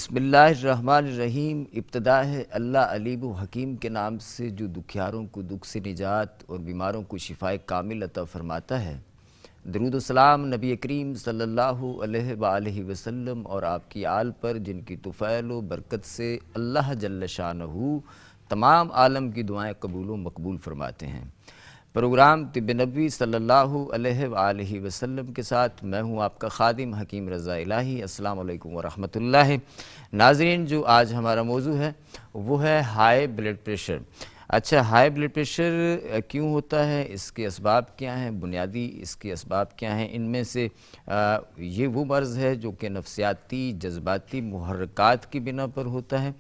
بسم اللہ الرحمن الرحیم۔ ابتدا ہے اللہ علیم و حکیم کے نام سے جو دکھیاروں کو دکھ سے نجات اور بیماروں کو شفائے کامل عطا فرماتا ہے۔ درود و سلام نبی کریم صلی اللہ علیہ وآلہ وسلم اور آپ کی آل پر، جن کی طفیل و برکت سے اللہ جل شانہ تمام عالم کی دعائیں قبول و مقبول فرماتے ہیں۔ پروگرام طب نبوی صلی اللہ علیہ وآلہ وسلم کے ساتھ میں ہوں آپ کا خادم حکیم رضا الہی۔ السلام علیکم ورحمۃ اللہ۔ ناظرین، جو آج ہمارا موضوع ہے وہ ہے ہائی بلڈ پریشر۔ اچھا، ہائی بلڈ پریشر کیوں ہوتا ہے، اس کے اسباب کیا ہیں، بنیادی اس کے اسباب کیا ہیں؟ ان میں سے یہ وہ مرض ہے جو کہ نفسیاتی جذباتی محرکات کی بنا پر ہوتا ہے،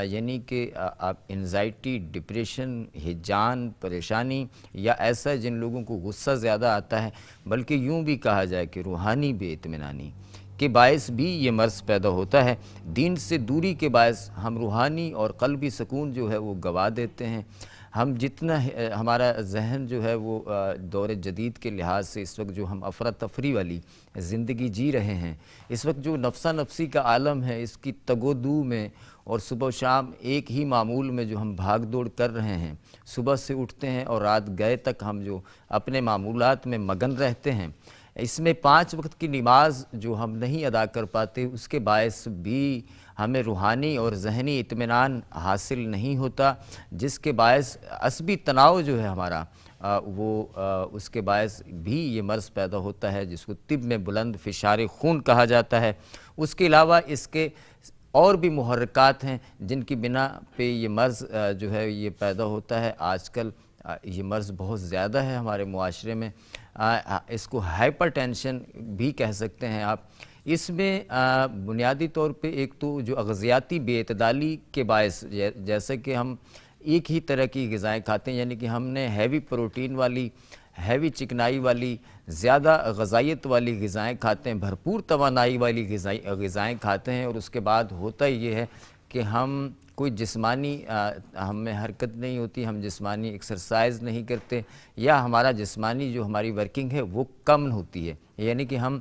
یعنی کہ آپ انزائٹی، ڈپریشن، ہیجان، پریشانی، یا ایسا جن لوگوں کو غصہ زیادہ آتا ہے، بلکہ یوں بھی کہا جائے کہ روحانی بے اطمینانی کے باعث بھی یہ مرض پیدا ہوتا ہے۔ دین سے دوری کے باعث ہم روحانی اور قلبی سکون جو ہے وہ گوا دیتے ہیں۔ ہم جتنا ہمارا ذہن جو ہے وہ دور جدید کے لحاظ سے اس وقت جو ہم افراتفری والی زندگی جی رہے ہیں، اس وقت جو نفسا نفسی کا عالم ہے، اس کی تگ و دو میں اور صبح و شام ایک ہی معمول میں جو ہم بھاگ دوڑ کر رہے ہیں، صبح سے اٹھتے ہیں اور رات گئے تک ہم جو اپنے معمولات میں مگن رہتے ہیں، اس میں 5 وقت کی نماز جو ہم نہیں ادا کر پاتے، اس کے باعث بھی ہمیں روحانی اور ذہنی اطمینان حاصل نہیں ہوتا، جس کے باعث عصبی تناؤ جو ہے ہمارا وہ اس کے باعث بھی یہ مرض پیدا ہوتا ہے، جس کو طب میں بلند فشار خون کہا جاتا ہے۔ اس کے علاوہ اس کے اور بھی محرکات ہیں جن کی بنا پہ یہ مرض جو ہے یہ پیدا ہوتا ہے۔ آج کل یہ مرض بہت زیادہ ہے ہمارے معاشرے میں، اس کو ہائپر ٹینشن بھی کہہ سکتے ہیں آپ۔ اس میں بنیادی طور پہ ایک تو جو اغذیاتی بے اعتدالی کے باعث، جیسے کہ ہم ایک ہی طرح کی غذائیں کھاتے ہیں، یعنی کہ ہم نے ہیوی پروٹین والی، ہیوی چکنائی والی، زیادہ غذائیت والی غذائیں کھاتے ہیں، بھرپور توانائی والی غذائیں کھاتے ہیں، اور اس کے بعد ہوتا یہ ہے کہ ہم کوئی جسمانی ہم میں حرکت نہیں ہوتی، ہم جسمانی ایکسرسائز نہیں کرتے، یا ہمارا جسمانی جو ہماری ورکنگ ہے وہ کم ہوتی ہے، یعنی کہ ہم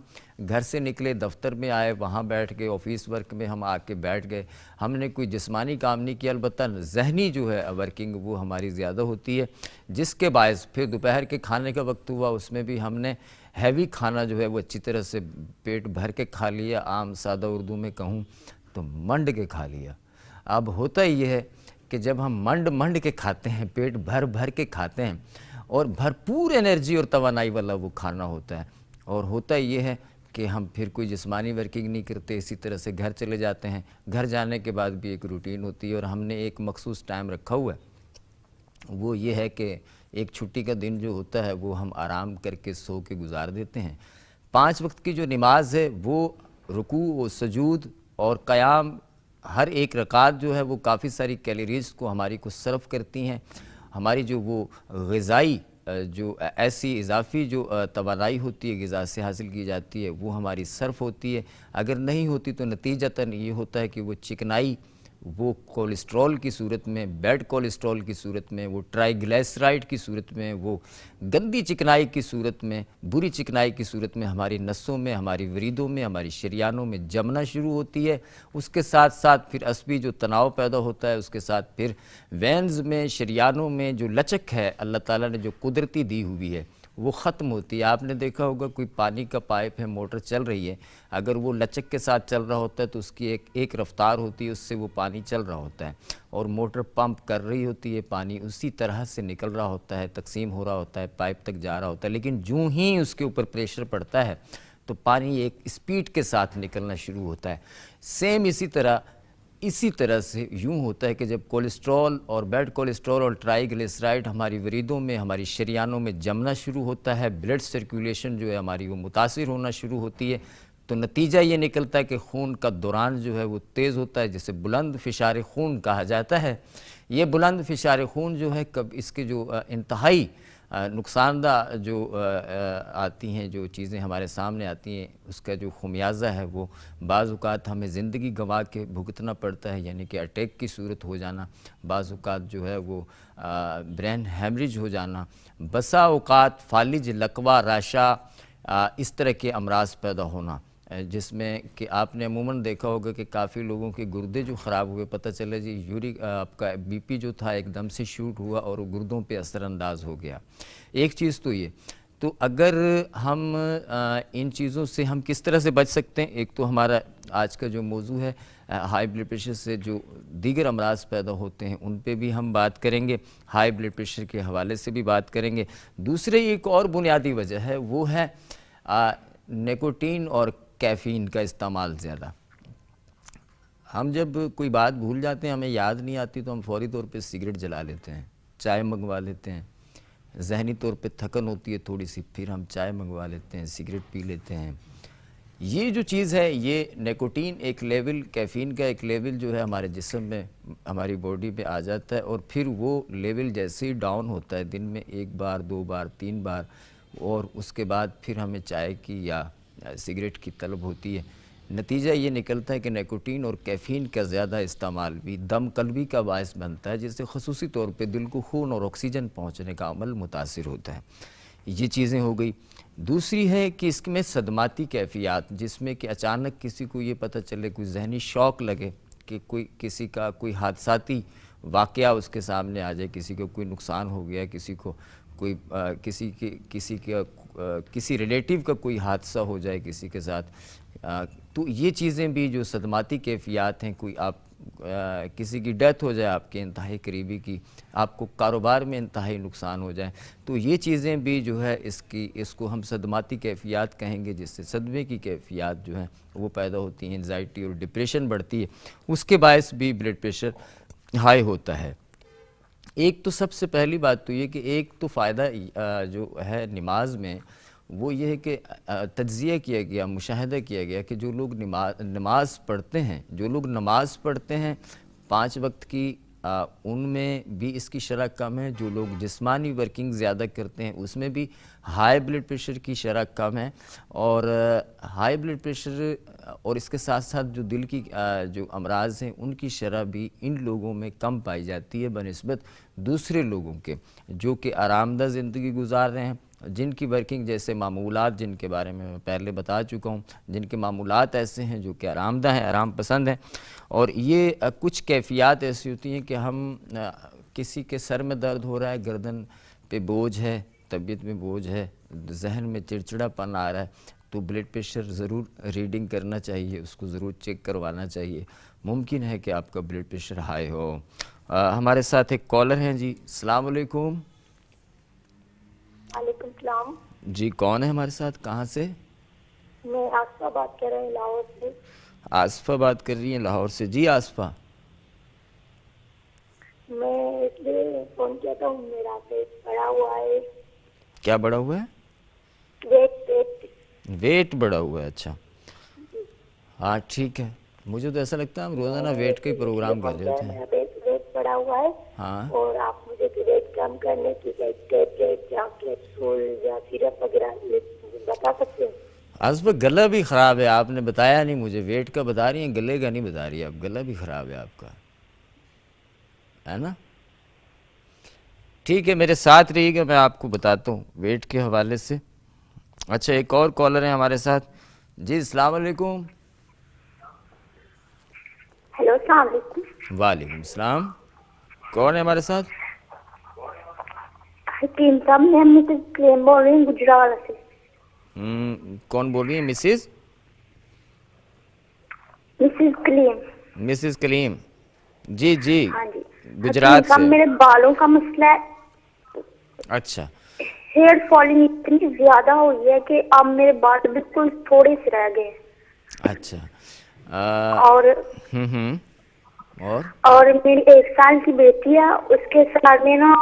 گھر سے نکلے، دفتر میں آئے، وہاں بیٹھ گئے، آفس ورک میں ہم آ کے بیٹھ گئے، ہم نے کوئی جسمانی کام نہیں کیا، البتہ ذہنی جو ہے ورکنگ وہ ہماری زیادہ ہوتی ہے، جس کے باعث پھر دوپہر کے کھانے کا وقت ہوا، اس میں بھی ہم نے ہیوی کھانا جو ہے وہ اچھی طرح سے پیٹ بھر کے کھا لیا، عام سادہ اردو میں کہوں تو منڈ کے کھا لیا۔ اب ہوتا یہ ہے کہ جب ہم منڈ کے کھاتے ہیں، پیٹ بھر بھر کے کھاتے ہیں، اور بھرپور انرجی اور توانائی والا وہ کھانا ہوتا ہے، اور ہوتا یہ ہے کہ ہم پھر کوئی جسمانی ورکنگ نہیں کرتے، اسی طرح سے گھر چلے جاتے ہیں۔ گھر جانے کے بعد بھی ایک روٹین ہوتی ہے، اور ہم نے ایک مخصوص ٹائم رکھا ہوا ہے، وہ یہ ہے کہ ایک چھٹی کا دن جو ہوتا ہے وہ ہم آرام کر کے سو کے گزار دیتے ہیں۔ 5 وقت کی جو نماز ہے وہ رکوع و سجود اور قیام، ہر ایک رکعت جو ہے وہ کافی ساری کیلوریز کو ہماری کو صرف کرتی ہیں۔ ہماری جو وہ غذائی جو ایسی اضافی جو توانائی ہوتی ہے غذا سے حاصل کی جاتی ہے وہ ہماری صرف ہوتی ہے، اگر نہیں ہوتی تو نتیجتاً یہ ہوتا ہے کہ وہ چکنائی وہ کولیسٹرول کی صورت میں، بیڈ کولیسٹرول کی صورت میں، وہ ٹرائی گلیسرائڈ کی صورت میں، وہ گندی چکنائی کی صورت میں، بری چکنائی کی صورت میں ہماری نسوں میں، ہماری وریدوں میں، ہماری شریانوں میں جمنا شروع ہوتی ہے۔ اس کے ساتھ ساتھ پھر عصبی جو تناؤ پیدا ہوتا ہے، اس کے ساتھ پھر وینز میں، شریانوں میں جو لچک ہے اللہ تعالیٰ نے جو قدرتی دی ہوئی ہے وہ ختم ہوتی ہے۔ آپ نے دیکھا ہوگا کوئی پانی کا پائپ ہے، موٹر چل رہی ہے، اگر وہ لچک کے ساتھ چل رہا ہوتا ہے تو اس کی ایک رفتار ہوتی ہے، اس سے وہ پانی چل رہا ہوتا ہے، اور موٹر پمپ کر رہی ہوتی ہے، پانی اسی طرح سے نکل رہا ہوتا ہے، تقسیم ہو رہا ہوتا ہے، پائپ تک جا رہا ہوتا ہے، لیکن جو ہی اس کے اوپر پریشر پڑتا ہے تو پانی ایک اسپیڈ کے ساتھ نکلنا شروع ہوتا ہے۔ سیم اسی طرح سے یوں ہوتا ہے کہ جب کولیسٹرول اور بیڈ کولیسٹرول اور ٹرائی گلیسرائڈ ہماری وریدوں میں، ہماری شریانوں میں جمنا شروع ہوتا ہے، بلڈ سرکولیشن جو ہے ہماری وہ متاثر ہونا شروع ہوتی ہے، تو نتیجہ یہ نکلتا ہے کہ خون کا دوران جو ہے وہ تیز ہوتا ہے، جسے بلند فشار خون کہا جاتا ہے۔ یہ بلند فشار خون جو ہے اس کے جو انتہائی نقصان دہ جو آتی ہیں، جو چیزیں ہمارے سامنے آتی ہیں، اس کا جو خمیازہ ہے وہ بعض اوقات ہمیں زندگی گنوا کے بھگتنا پڑتا ہے، یعنی کہ اٹیک کی صورت ہو جانا، بعض اوقات جو ہے وہ برین ہیمریج ہو جانا، بسا اوقات فالج، لکوہ، راشا، اس طرح کے امراض پیدا ہونا۔ جس میں کہ آپ نے عموماً دیکھا ہوگا کہ کافی لوگوں کے گردے جو خراب ہوئے، پتہ چلا جی یورک آپ کا بی پی جو تھا ایک دم سے شوٹ ہوا اور وہ گردوں پہ اثر انداز ہو گیا۔ ایک چیز تو یہ، تو اگر ہم ان چیزوں سے ہم کس طرح سے بچ سکتے ہیں، ایک تو ہمارا آج کا جو موضوع ہے ہائی بلڈ پریشر سے جو دیگر امراض پیدا ہوتے ہیں ان پہ بھی ہم بات کریں گے، ہائی بلڈ پریشر کے حوالے سے بھی بات کریں گے۔ دوسرے ایک اور بنیادی وجہ ہے، وہ ہے نیکوٹین اور کیفین کا استعمال زیادہ۔ ہم جب کوئی بات بھول جاتے ہیں، ہمیں یاد نہیں آتی، تو ہم فوری طور پہ سگریٹ جلا لیتے ہیں، چائے منگوا لیتے ہیں، ذہنی طور پہ تھکن ہوتی ہے تھوڑی سی، پھر ہم چائے منگوا لیتے ہیں، سگریٹ پی لیتے ہیں۔ یہ جو چیز ہے، یہ نیکوٹین ایک لیول، کیفین کا ایک لیول جو ہے ہمارے جسم میں، ہماری باڈی پہ آ جاتا ہے، اور پھر وہ لیول جیسے ہی ڈاؤن ہوتا ہے، دن میں 1 بار 2 بار 3 بار، اور اس کے بعد پھر ہمیں چائے کی یا سگریٹ کی طلب ہوتی ہے۔ نتیجہ یہ نکلتا ہے کہ نیکوٹین اور کیفین کا زیادہ استعمال بھی دم قلبی کا باعث بنتا ہے، جس سے خصوصی طور پہ دل کو خون اور آکسیجن پہنچنے کا عمل متاثر ہوتا ہے۔ یہ چیزیں ہو گئی۔ دوسری ہے کہ اس میں صدماتی کیفیات، جس میں کہ اچانک کسی کو یہ پتہ چلے، کوئی ذہنی شوق لگے کہ کسی کا کوئی حادثاتی واقعہ اس کے سامنے آ جائے، کسی کو کوئی نقصان ہو گیا، کسی کو کوئی کسی ریلیٹیو کا کوئی حادثہ ہو جائے کسی کے ساتھ، تو یہ چیزیں بھی جو صدماتی کیفیات ہیں، کوئی آپ کسی کی ڈیتھ ہو جائے آپ کے انتہائی قریبی کی، آپ کو کاروبار میں انتہائی نقصان ہو جائے، تو یہ چیزیں بھی جو ہے اس کو ہم صدماتی کیفیات کہیں گے، جس سے صدمے کی کیفیات جو ہیں وہ پیدا ہوتی ہیں، انزائٹی اور ڈپریشن بڑھتی ہے، اس کے باعث بھی بلڈ پریشر ہائی ہوتا ہے۔ ایک تو سب سے پہلی بات تو یہ کہ ایک تو فائدہ جو ہے نماز میں، وہ یہ ہے کہ تجزیہ کیا گیا، مشاہدہ کیا گیا کہ جو لوگ نماز پڑھتے ہیں، 5 وقت کی، ان میں بھی اس کی شرح کم ہے۔ جو لوگ جسمانی ورکنگ زیادہ کرتے ہیں، اس میں بھی ہائی بلڈ پریشر کی شرح کم ہے، اور ہائی بلڈ پریشر اور اس کے ساتھ ساتھ جو دل کی جو امراض ہیں ان کی شرح بھی ان لوگوں میں کم پائی جاتی ہے بنسبت دوسرے لوگوں کے جو کہ آرام دہ زندگی گزار رہے ہیں، جن کی ورکنگ جیسے معمولات، جن کے بارے میں پہلے بتا چکا ہوں، جن کے معمولات ایسے ہیں جو کہ آرام دہ ہیں، آرام پسند ہیں۔ اور یہ کچھ کیفیات ایسی ہوتی ہیں کہ ہم کسی کے سر میں درد ہو رہا ہے، گردن پہ بوجھ ہے، طبیعت میں بوجھ ہے، ذہن میں چڑچڑا پن آ رہا ہے، تو بلڈ پریشر ضرور ریڈنگ کرنا چاہیے، اس کو ضرور چیک کروانا چاہیے۔ ممکن ہے کہ آپ کا بلڈ پریشر ہائی ہو۔ ہمارے ساتھ ایک کالر ہیں جی، السلام علیکم۔ وعلیکم السلام جی کون ہے ہمارے ساتھ، کہاں سے؟ میں آصفہ بات کر رہی ہوں لاہور سے۔ آصفہ بات کر رہی ہیں لاہور سے، جی آصفہ۔ میں اس لیے فون کیا تھا، میرا پیٹ بڑا ہوا ہے۔ کیا بڑا ہوا ہے؟ ویٹ بڑا ہوا ہے، اچھا ہاں ٹھیک ہے۔ مجھے تو ایسا لگتا ہے ہم روزانہ ویٹ کا ہی پروگرام کر رہے ہوتے ہیں۔ میرا ویٹ بڑا ہوا ہے، ہاں اور آپ مجھے ویٹ کم کرنے کی ٹیبلیٹ یا کیپسول یا سیرپ وغیرہ بتا سکتے ہیں؟ آصفہ گلا بھی خراب ہے، آپ نے بتایا نہیں مجھے، ویٹ کا بتا رہی ہیں، گلے کا نہیں بتا رہی، اب گلا بھی خراب ہے آپ کا، ہے نا؟ ٹھیک ہے، میرے ساتھ رہی گا، میں آپ کو بتاتا ہوں ویٹ کے حوالے سے۔ اچھا ایک اور کالر ہیں ہمارے ساتھ، جی السلام علیکم۔ ہیلو السلام علیکم۔ وعلیکم السلام، کون ہے ہمارے ساتھ؟ حکیم صاحب، میں مسز کلیم بول رہی ہوں گجرات سے۔ کون بول رہی ہیں؟ مسز کلیم۔ مسز کلیم، جی جی، ہاں جی گجرات حکیم صاحب، سے۔ میرے بالوں کا مسئلہ ہے، اچھا ہیئر فالنگ اتنی زیادہ ہوئی ہے کہ اب میرے بال بالکل تھوڑے سے رہ گئے۔ اچھا اور میری 1 سال کی بیٹی ہے، اس کے سر میں نا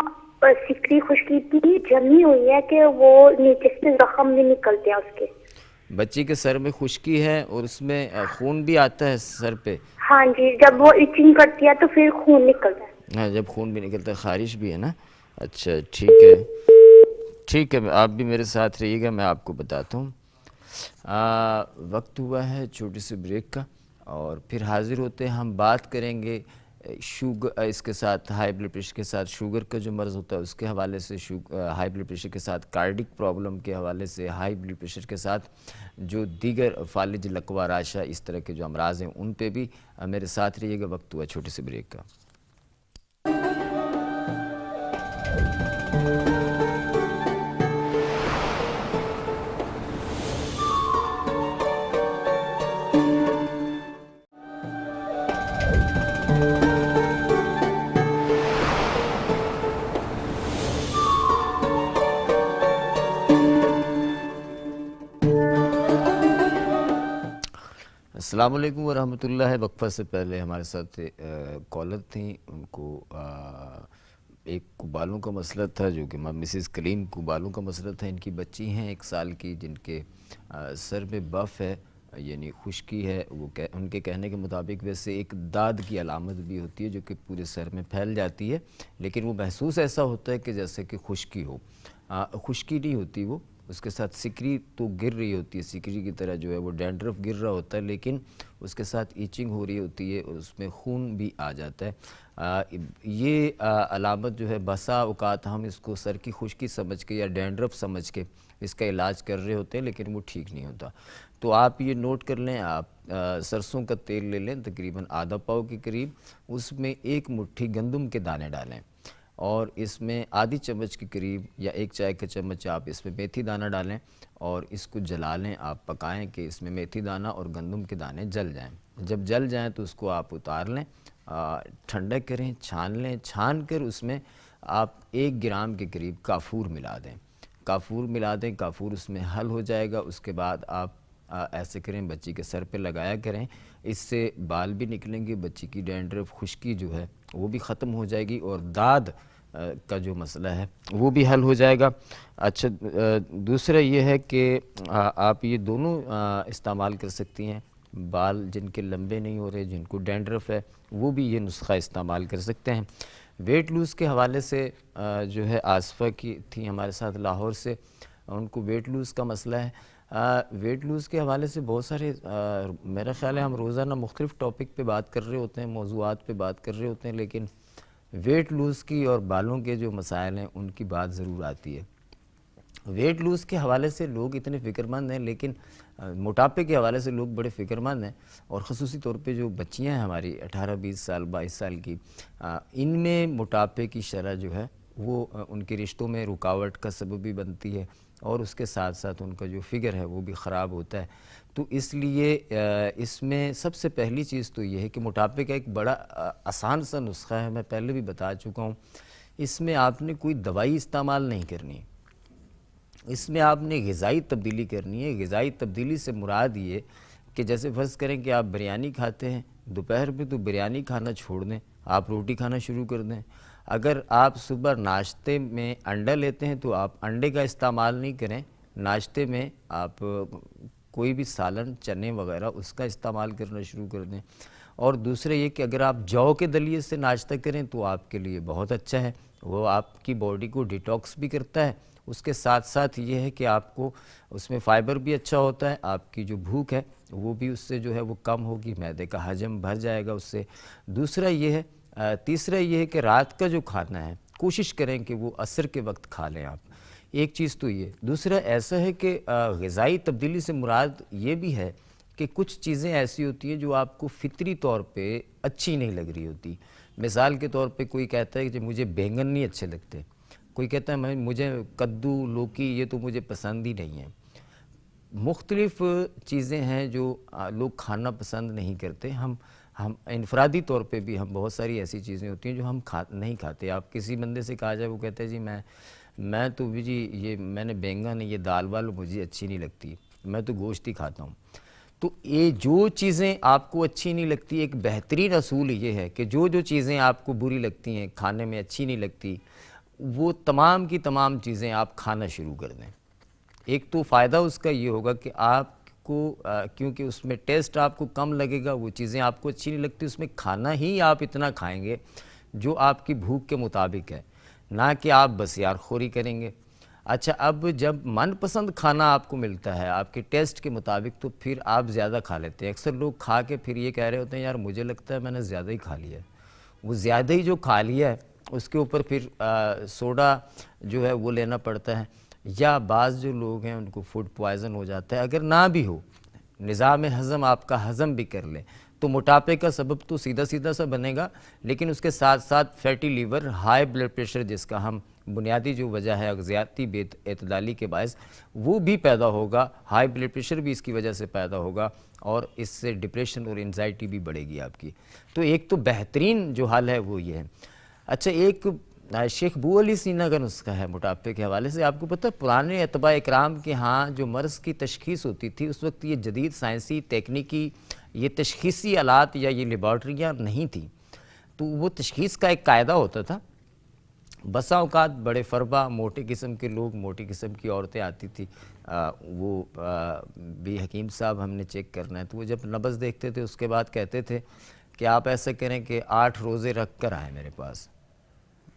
سکری خشکی اتنی جمی ہوئی ہے کہ وہ نیچے سے زخم بھی نکلتے ہیں اس کے۔ بچی کے سر میں خشکی ہے اور اس میں خون بھی آتا ہے سر پہ؟ ہاں جی، جب وہ ایچنگ کرتی ہے تو پھر خون نکلتا ہے۔ ہاں جب خون بھی نکلتا ہے، خارش بھی ہے نا؟ اچھا ٹھیک ہے، ٹھیک ہے، آپ بھی میرے ساتھ رہیے گا، میں آپ کو بتاتا ہوں۔ وقت ہوا ہے چھوٹی سی بریک کا، اور پھر حاضر ہوتے ہیں، ہم بات کریں گے اس کے ساتھ ہائی بلڈ پریشر کے ساتھ شوگر کا جو مرض ہوتا ہے اس کے حوالے سے، ہائی بلڈ پریشر کے ساتھ کارڈک پرابلم کے حوالے سے، ہائی بلڈ پریشر کے ساتھ جو دیگر فالج لقوہ راشا اس طرح کے جو امراض ہیں ان پہ بھی میرے ساتھ رہیے گا۔ وقت ہوا چھوٹے سے بریک کا۔ السلام علیکم ورحمۃ اللہ۔ وقفہ سے پہلے ہمارے ساتھ کالر تھیں، ان کو ایک بالوں کا مسئلہ تھا، جو کہ مسز کلیم کو بالوں کا مسئلہ تھا۔ ان کی بچی ہیں 1 سال کی، جن کے سر میں بف ہے، یعنی خشکی ہے۔ وہ ان کے کہنے کے مطابق ویسے ایک داد کی علامت بھی ہوتی ہے جو کہ پورے سر میں پھیل جاتی ہے، لیکن وہ محسوس ایسا ہوتا ہے کہ جیسے کہ خشکی ہو۔ خشکی نہیں ہوتی، وہ اس کے ساتھ سکری تو گر رہی ہوتی ہے، سکری کی طرح جو ہے وہ ڈینڈرف گر رہا ہوتا ہے، لیکن اس کے ساتھ ایچنگ ہو رہی ہوتی ہے اور اس میں خون بھی آ جاتا ہے۔ یہ علامت جو ہے بسا اوقات ہم اس کو سر کی خشکی سمجھ کے یا ڈینڈرف سمجھ کے اس کا علاج کر رہے ہوتے ہیں، لیکن وہ ٹھیک نہیں ہوتا۔ تو آپ یہ نوٹ کر لیں، آپ سرسوں کا تیل لے لیں تقریباً آدھا پاؤ کے قریب، اس میں 1 مٹھی گندم کے دانے ڈالیں اور اس میں آدھی چمچ کے قریب یا 1 چائے کا چمچ آپ اس میں میتھی دانہ ڈالیں اور اس کو جلا لیں۔ آپ پکائیں کہ اس میں میتھی دانہ اور گندم کے دانے جل جائیں۔ جب جل جائیں تو اس کو آپ اتار لیں، ٹھنڈا کریں، چھان لیں۔ چھان کر اس میں آپ 1 گرام کے قریب کافور ملا دیں۔ کافور ملا دیں، کافور اس میں حل ہو جائے گا۔ اس کے بعد آپ ایسے کریں، بچی کے سر پہ لگایا کریں، اس سے بال بھی نکلیں گے، بچی کی ڈینڈرف خشکی جو ہے وہ بھی ختم ہو جائے گی اور داد کا جو مسئلہ ہے وہ بھی حل ہو جائے گا۔ اچھا، دوسرا یہ ہے کہ آپ یہ دونوں استعمال کر سکتی ہیں۔ بال جن کے لمبے نہیں ہو رہے، جن کو ڈینڈرف ہے، وہ بھی یہ نسخہ استعمال کر سکتے ہیں۔ ویٹ لوز کے حوالے سے جو ہے آصفہ کی تھی ہمارے ساتھ لاہور سے، ان کو ویٹ لوز کا مسئلہ ہے۔ ویٹ لوز کے حوالے سے بہت سارے میرا خیال ہے ہم روزانہ مختلف ٹاپک پہ بات کر رہے ہوتے ہیں، موضوعات پہ بات کر رہے ہوتے ہیں، لیکن ویٹ لوز کی اور بالوں کے جو مسائل ہیں ان کی بات ضرور آتی ہے۔ ویٹ لوز کے حوالے سے لوگ اتنے فکر مند ہیں، لیکن موٹاپے کے حوالے سے لوگ بڑے فکر مند ہیں، اور خصوصی طور پہ جو بچیاں ہیں ہماری 18 20 سال 22 سال کی، ان میں موٹاپے کی شرح جو ہے وہ ان کے رشتوں میں رکاوٹ کا سبب بھی بنتی ہے، اور اس کے ساتھ ساتھ ان کا جو فگر ہے وہ بھی خراب ہوتا ہے۔ تو اس لیے اس میں سب سے پہلی چیز تو یہ ہے کہ موٹاپے کا ایک بڑا آسان سا نسخہ ہے، میں پہلے بھی بتا چکا ہوں۔ اس میں آپ نے کوئی دوائی استعمال نہیں کرنی، اس میں آپ نے غذائی تبدیلی کرنی ہے۔ غذائی تبدیلی سے مراد یہ کہ جیسے فرض کریں کہ آپ بریانی کھاتے ہیں، دوپہر میں تو بریانی کھانا چھوڑ دیں، آپ روٹی کھانا شروع کر دیں۔ اگر آپ صبح ناشتے میں انڈا لیتے ہیں تو آپ انڈے کا استعمال نہیں کریں، ناشتے میں آپ کوئی بھی سالن، چنے وغیرہ اس کا استعمال کرنا شروع کر دیں۔ اور دوسرا یہ کہ اگر آپ جو کے دلیے سے ناشتہ کریں تو آپ کے لیے بہت اچھا ہے، وہ آپ کی باڈی کو ڈیٹاکس بھی کرتا ہے۔ اس کے ساتھ ساتھ یہ ہے کہ آپ کو اس میں فائبر بھی اچھا ہوتا ہے، آپ کی جو بھوک ہے وہ بھی اس سے جو ہے وہ کم ہوگی، معدے کا حجم بھر جائے گا اس سے۔ دوسرا یہ ہے تیسرا یہ ہے کہ رات کا جو کھانا ہے کوشش کریں کہ وہ عصر کے وقت کھا لیں آپ، ایک چیز تو یہ۔ دوسرا ایسا ہے کہ غذائی تبدیلی سے مراد یہ بھی ہے کہ کچھ چیزیں ایسی ہوتی ہیں جو آپ کو فطری طور پہ اچھی نہیں لگ رہی ہوتی۔ مثال کے طور پہ کوئی کہتا ہے کہ مجھے بینگن نہیں اچھے لگتے، کوئی کہتا ہے مجھے کدو، لوکی یہ تو مجھے پسند ہی نہیں ہے۔ مختلف چیزیں ہیں جو لوگ کھانا پسند نہیں کرتے۔ ہم انفرادی طور پہ بھی ہم بہت ساری ایسی چیزیں ہوتی ہیں جو ہم نہیں کھاتے۔ آپ کسی بندے سے کہا جائے، وہ کہتا ہے جی میں تو بھی جی یہ میں نے بینگن، یہ دال وال مجھے اچھی نہیں لگتی، میں تو گوشت ہی کھاتا ہوں۔ تو یہ جو چیزیں آپ کو اچھی نہیں لگتی، ایک بہترین اصول یہ ہے کہ جو چیزیں آپ کو بری لگتی ہیں، کھانے میں اچھی نہیں لگتی، وہ تمام کی تمام چیزیں آپ کھانا شروع کر دیں۔ ایک تو فائدہ اس کا یہ ہوگا کہ آپ کو کیونکہ اس میں ٹیسٹ آپ کو کم لگے گا، وہ چیزیں آپ کو اچھی نہیں لگتی، اس میں کھانا ہی آپ اتنا کھائیں گے جو آپ کی بھوک کے مطابق ہے، نہ کہ آپ بسیار خوری کریں گے۔ اچھا، اب جب من پسند کھانا آپ کو ملتا ہے آپ کے ٹیسٹ کے مطابق، تو پھر آپ زیادہ کھا لیتے ہیں۔ اکثر لوگ کھا کے پھر یہ کہہ رہے ہوتے ہیں یار مجھے لگتا ہے میں نے زیادہ ہی کھا لیا ہے، وہ زیادہ ہی جو کھا لیا ہے اس کے اوپر پھر سوڈا جو ہے وہ لینا پڑتا ہے، یا بعض جو لوگ ہیں ان کو فوڈ پوائزن ہو جاتا ہے۔ اگر نہ بھی ہو، نظام ہضم آپ کا ہضم بھی کر لیں تو موٹاپے کا سبب تو سیدھا سیدھا سا بنے گا، لیکن اس کے ساتھ ساتھ fatty liver, high blood pressure, جس کا ہم بنیادی جو وجہ ہے اغذیاتی بے اعتدالی کے باعث، وہ بھی پیدا ہوگا، ہائی بلڈ پریشر بھی اس کی وجہ سے پیدا ہوگا، اور اس سے ڈپریشن اور انزائٹی بھی بڑھے گی آپ کی۔ تو ایک تو بہترین جو حل ہے وہ یہ ہے۔ اچھا، ایک شیخ بو علی سینا کا نسخہ ہے موٹاپے کے حوالے سے۔ آپ کو پتہ ہے پرانے اتباع اکرام کے ہاں جو مرض کی تشخیص ہوتی تھی اس وقت یہ جدید سائنسی تکنیکی یہ تشخیصی آلات یا یہ لیبارٹریاں نہیں تھیں، تو وہ تشخیص کا ایک قاعدہ ہوتا تھا۔ بسا اوقات بڑے فربا موٹے قسم کے لوگ، موٹی قسم کی عورتیں آتی تھی، وہ بھی حکیم صاحب ہم نے چیک کرنا ہے، تو وہ جب نبض دیکھتے تھے اس کے بعد کہتے تھے کہ آپ ایسا کریں کہ 8 روزے رکھ کر آئیں میرے پاس،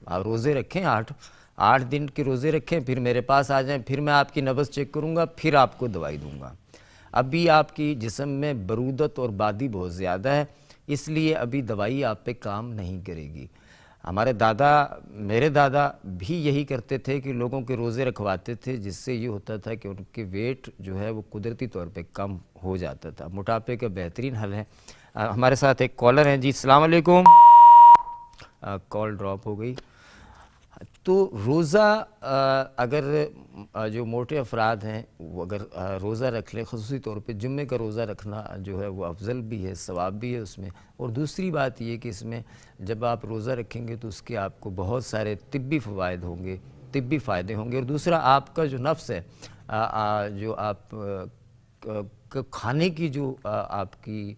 آپ روزے رکھیں، 8 دن کے روزے رکھیں، پھر میرے پاس آ جائیں، پھر میں آپ کی نبض چیک کروں گا، پھر آپ کو دوائی دوں گا۔ ابھی آپ کی جسم میں برودت اور بادی بہت زیادہ ہے، اس لیے ابھی دوائی آپ پہ کام نہیں کرے گی۔ ہمارے دادا، میرے دادا بھی یہی کرتے تھے کہ لوگوں کے روزے رکھواتے تھے، جس سے یہ ہوتا تھا کہ ان کے ویٹ جو ہے وہ قدرتی طور پہ کم ہو جاتا تھا۔ موٹاپے کا بہترین حل ہے۔ ہمارے ساتھ ایک کالر ہیں، جی السلام علیکم۔ کال ڈراپ ہو گئی۔ تو روزہ اگر جو موٹے افراد ہیں وہ اگر روزہ رکھ لیں، خصوصی طور پہ جمعے کا روزہ رکھنا جو ہے وہ افضل بھی ہے، ثواب بھی ہے اس میں۔ اور دوسری بات یہ کہ اس میں جب آپ روزہ رکھیں گے تو اس کے آپ کو بہت سارے طبی فوائد ہوں گے، طبی فائدے ہوں گے۔ اور دوسرا، آپ کا جو نفس ہے، جو آپ کھانے کی جو آپ کی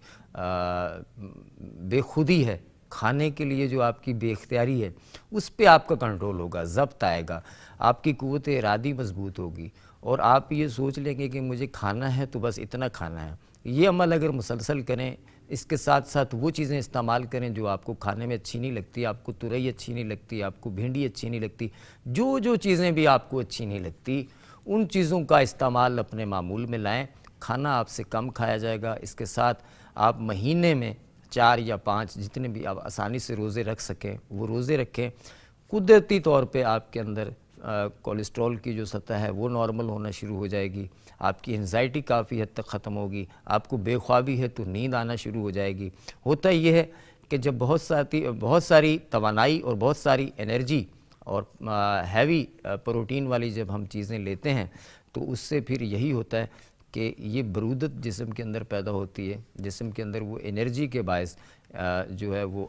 بے خودی ہے، کھانے کے لیے جو آپ کی بے اختیاری ہے، اس پہ آپ کا کنٹرول ہوگا، ضبط آئے گا، آپ کی قوت ارادی مضبوط ہوگی، اور آپ یہ سوچ لیں گے کہ مجھے کھانا ہے تو بس اتنا کھانا ہے۔ یہ عمل اگر مسلسل کریں، اس کے ساتھ ساتھ وہ چیزیں استعمال کریں جو آپ کو کھانے میں اچھی نہیں لگتی، آپ کو ترئی اچھی نہیں لگتی، آپ کو بھنڈی اچھی نہیں لگتی، جو چیزیں بھی آپ کو اچھی نہیں لگتی، ان چیزوں کا استعمال اپنے معمول میں لائیں۔ کھانا آپ سے کم کھایا جائے گا۔ اس کے ساتھ آپ مہینے میں 4 یا 5 جتنے بھی آپ آسانی سے روزے رکھ سکیں وہ روزے رکھیں۔ قدرتی طور پہ آپ کے اندر کولیسٹرول کی جو سطح ہے وہ نارمل ہونا شروع ہو جائے گی، آپ کی انزائٹی کافی حد تک ختم ہوگی، آپ کو بے خوابی ہے تو نیند آنا شروع ہو جائے گی۔ ہوتا یہ ہے کہ جب بہت ساری توانائی اور بہت ساری انرجی اور ہیوی پروٹین والی جب ہم چیزیں لیتے ہیں تو اس سے پھر یہی ہوتا ہے کہ یہ برودت جسم کے اندر پیدا ہوتی ہے، جسم کے اندر وہ انرجی کے باعث جو ہے وہ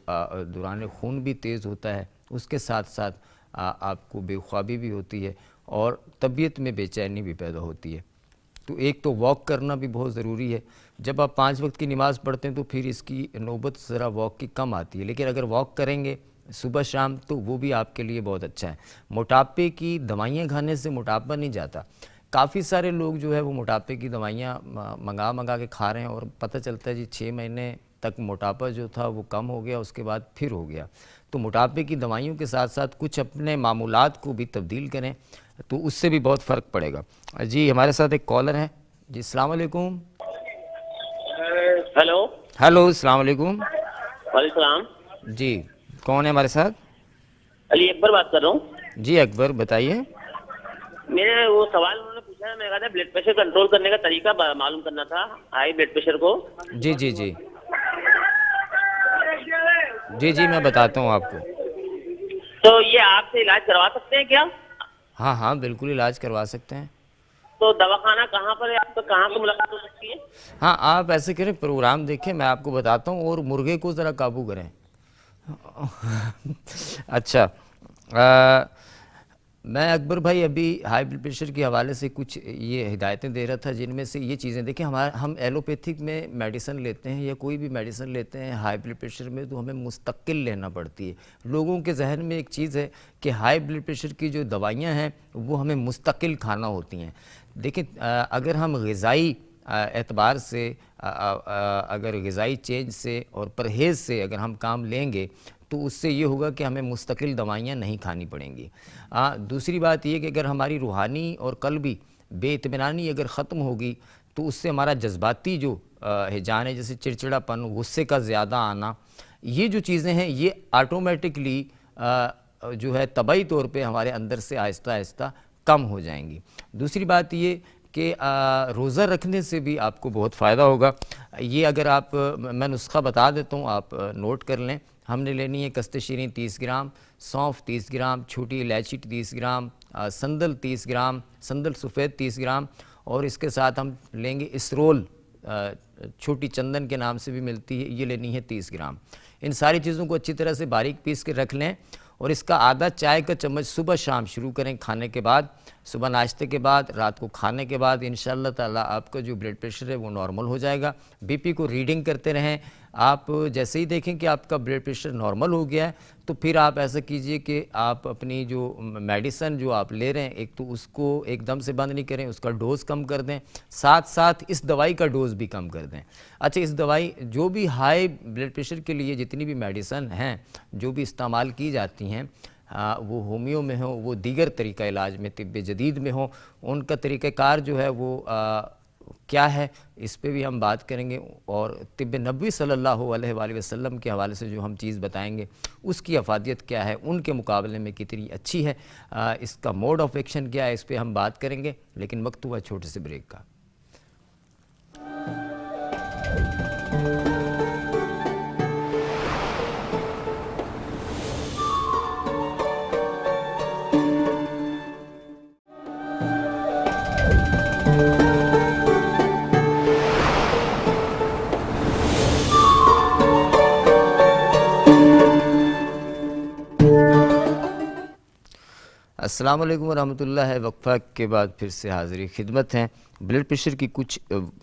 دوران خون بھی تیز ہوتا ہے، اس کے ساتھ ساتھ آپ کو بے خوابی بھی ہوتی ہے اور طبیعت میں بے چینی بھی پیدا ہوتی ہے۔ تو ایک تو واک کرنا بھی بہت ضروری ہے۔ جب آپ 5 وقت کی نماز پڑھتے ہیں تو پھر اس کی نوبت ذرا واک کی کم آتی ہے، لیکن اگر واک کریں گے صبح شام تو وہ بھی آپ کے لیے بہت اچھا ہے۔ موٹاپے کی دوائیاں کھانے سے موٹاپا نہیں جاتا۔ کافی سارے لوگ جو ہے وہ موٹاپے کی دوائیاں منگا کے کھا رہے ہیں اور پتہ چلتا ہے جی 6 مہینے تک موٹاپا جو تھا وہ کم ہو گیا، اس کے بعد پھر ہو گیا۔ تو موٹاپے کی دوائیوں کے ساتھ ساتھ کچھ اپنے معمولات کو بھی تبدیل کریں تو اس سے بھی بہت فرق پڑے گا۔ جی ہمارے ساتھ ایک کالر ہیں، جی السلام علیکم۔ ہیلو السلام علیکم۔ وعلیکم السلام۔ جی کون ہے ہمارے ساتھ؟ علی اکبر بات کر رہا ہوں۔ جی اکبر بتائیے۔ میرے وہ سوال انہوں نے پوچھا ہے، میں کہا تھا بلڈ پریشر کنٹرول کرنے کا طریقہ معلوم کرنا تھا، ہائی بلڈ پریشر کو۔ جی جی جی جی جی میں بتاتا ہوں آپ کو۔ تو یہ آپ سے علاج کروا سکتے ہیں کیا؟ ہاں ہاں بالکل علاج کروا سکتے ہیں۔ تو دواخانہ کہاں پر ہے آپ کا، کہاں پہ ملاقات ہو سکتی ہے؟ ہاں آپ ایسے کریں، پروگرام دیکھیں، میں آپ کو بتاتا ہوں، اور مرغے کو ذرا قابو کریں۔ اچھا میں اکبر بھائی ابھی ہائی بلڈ پریشر کے حوالے سے کچھ یہ ہدایتیں دے رہا تھا، جن میں سے یہ چیزیں دیکھیں، ہم ایلوپیتھک میں میڈیسن لیتے ہیں یا کوئی بھی میڈیسن لیتے ہیں ہائی بلڈ پریشر میں تو ہمیں مستقل لینا پڑتی ہے۔ لوگوں کے ذہن میں ایک چیز ہے کہ ہائی بلڈ پریشر کی جو دوائیاں ہیں وہ ہمیں مستقل کھانا ہوتی ہیں۔ دیکھیں اگر ہم غذائی اعتبار سے اگر غذائی چینج سے اور پرہیز سے اگر ہم کام لیں گے تو اس سے یہ ہوگا کہ ہمیں مستقل دوائیاں نہیں کھانی پڑیں گی۔ دوسری بات یہ کہ اگر ہماری روحانی اور قلبی بے اطمینانی اگر ختم ہوگی تو اس سے ہمارا جذباتی جو ہیجان ہے، جیسے چڑچڑا پن، غصے کا زیادہ آنا، یہ جو چیزیں ہیں یہ آٹومیٹکلی جو ہے طبعی طور پہ ہمارے اندر سے آہستہ آہستہ کم ہو جائیں گی۔ دوسری بات یہ کہ روزہ رکھنے سے بھی آپ کو بہت فائدہ ہوگا۔ یہ اگر آپ میں نسخہ بتا دیتا ہوں، آپ نوٹ کر لیں۔ ہم نے لینی ہے کست شیریں 30 گرام، سونف 30 گرام، چھوٹی الائچی 30 گرام، سندل 30 گرام، سندل سفید 30 گرام، اور اس کے ساتھ ہم لیں گے اسرول، چھوٹی چندن کے نام سے بھی ملتی ہے، یہ لینی ہے 30 گرام۔ ان ساری چیزوں کو اچھی طرح سے باریک پیس کے رکھ لیں، اور اس کا آدھا چائے کا چمچ صبح شام شروع کریں کھانے کے بعد، صبح ناشتے کے بعد، رات کو کھانے کے بعد۔ انشاءاللہ تعالیٰ آپ کا جو بلڈ پریشر ہے وہ نارمل ہو جائے گا۔ بی پی کو ریڈنگ کرتے رہیں۔ آپ جیسے ہی دیکھیں کہ آپ کا بلڈ پریشر نارمل ہو گیا ہے تو پھر آپ ایسا کیجئے کہ آپ اپنی جو میڈیسن جو آپ لے رہے ہیں، ایک تو اس کو ایک دم سے بند نہیں کریں، اس کا ڈوز کم کر دیں، ساتھ ساتھ اس دوائی کا ڈوز بھی کم کر دیں۔ اچھا، اس دوائی جو بھی ہائی بلڈ پریشر کے لیے جتنی بھی میڈیسن ہیں جو بھی استعمال کی جاتی ہیں، وہ ہومیو میں ہوں، وہ دیگر طریقہ علاج میں طب جدید میں ہوں، ان کا طریقہ کار جو ہے وہ کیا ہے، اس پہ بھی ہم بات کریں گے، اور طب نبوی صلی اللہ علیہ وآلہ وسلم کے حوالے سے جو ہم چیز بتائیں گے اس کی افادیت کیا ہے، ان کے مقابلے میں کتنی اچھی ہے، اس کا موڈ آف ایکشن کیا ہے، اس پہ ہم بات کریں گے۔ لیکن وقت ہوا چھوٹے سے بریک کا۔ السلام علیکم ورحمۃ اللہ۔ وقفہ کے بعد پھر سے حاضری خدمت ہیں۔ بلڈ پریشر کی کچھ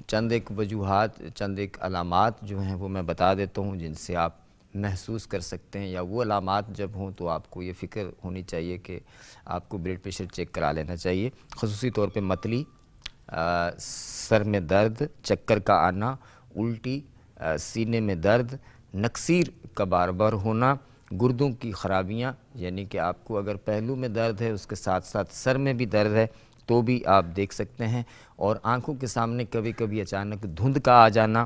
چند ایک وجوہات، چند ایک علامات جو ہیں وہ میں بتا دیتا ہوں جن سے آپ محسوس کر سکتے ہیں، یا وہ علامات جب ہوں تو آپ کو یہ فکر ہونی چاہیے کہ آپ کو بلڈ پریشر چیک کرا لینا چاہیے۔ خصوصی طور پہ متلی، سر میں درد، چکر کا آنا، الٹی، سینے میں درد، نکسیر کا بار بار ہونا، گردوں کی خرابیاں، یعنی کہ آپ کو اگر پہلو میں درد ہے اس کے ساتھ ساتھ سر میں بھی درد ہے تو بھی آپ دیکھ سکتے ہیں، اور آنکھوں کے سامنے کبھی کبھی اچانک دھند کا آ جانا،